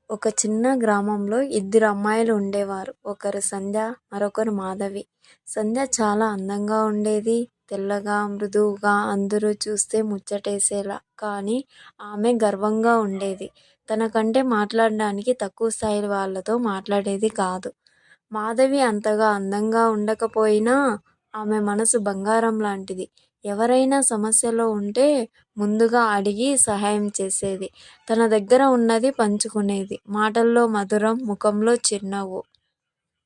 ఒక చిన్న గ్రామంలో ఇద్దరు అమ్మాయిలు ఉండేవారు. ఒకరు సంధ్య, మరొకరు మాధవి. సంధ్య చాలా అందంగా ఉండేది. తెల్లగా, మృదువుగా, అందరూ చూస్తే ముచ్చటేసేలా. కానీ ఆమె గర్వంగా ఉండేది. తనకంటే మాట్లాడడానికి తక్కువ స్థాయి వాళ్ళతో మాట్లాడేది కాదు. మాధవి అంతగా అందంగా ఉండకపోయినా ఆమె మనసు బంగారం లాంటిది. ఎవరైనా సమస్యలో ఉంటే ముందుగా అడిగి సహాయం చేసేది. తన దగ్గర ఉన్నది పంచుకునేది. మాటల్లో మధురం, ముఖంలో చిరునవ్వు.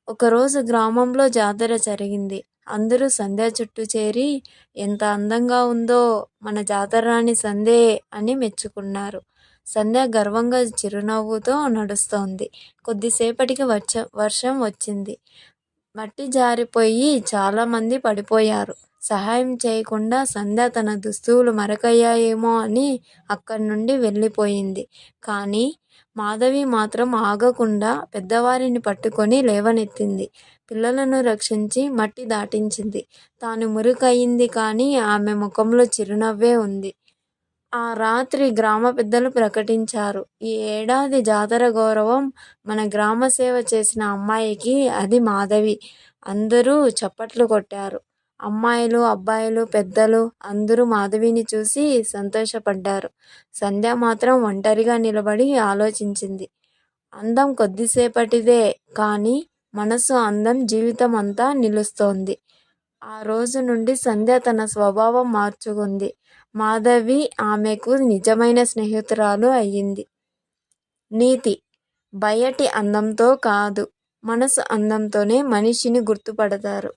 ఒకరోజు గ్రామంలో జాతర జరిగింది. అందరూ సంధ్య చుట్టూ చేరి ఎంత అందంగా ఉందో మన జాతర రాణి సంధ్యే అని మెచ్చుకున్నారు. సంధ్య గర్వంగా చిరునవ్వుతో నడుస్తోంది. కొద్దిసేపటికి వర్షం వచ్చింది. మట్టి జారిపోయి చాలామంది పడిపోయారు. సహాయం చేయకుండా సంధ్య తన దుస్తువులు మరకయ్యాయేమో అని అక్కడి నుండి వెళ్ళిపోయింది. కానీ మాధవి మాత్రం ఆగకుండా పెద్దవారిని పట్టుకొని లేవనెత్తింది. పిల్లలను రక్షించి మట్టి దాటించింది. తాను మురికయింది కానీ ఆమె ముఖంలో చిరునవ్వే ఉంది. ఆ రాత్రి గ్రామ పెద్దలు ప్రకటించారు. ఈ ఏడాది జాతర గౌరవం మన గ్రామ సేవ చేసిన అమ్మాయికి, అది మాధవి. అందరూ చప్పట్లు కొట్టారు. అమ్మాయిలు, అబ్బాయిలు, పెద్దలు అందరూ మాధవిని చూసి సంతోషపడ్డారు. సంధ్య మాత్రం ఒంటరిగా నిలబడి ఆలోచించింది. అందం కొద్దిసేపటిదే కానీ మనసు అందం జీవితం అంతా నిలుస్తోంది. ఆ రోజు నుండి సంధ్య తన స్వభావం మార్చుకుంది. మాధవి ఆమెకు నిజమైన స్నేహితురాలు అయ్యింది. నీతి: బయటి అందంతో కాదు, మనసు అందంతోనే మనిషిని గుర్తుపడతారు.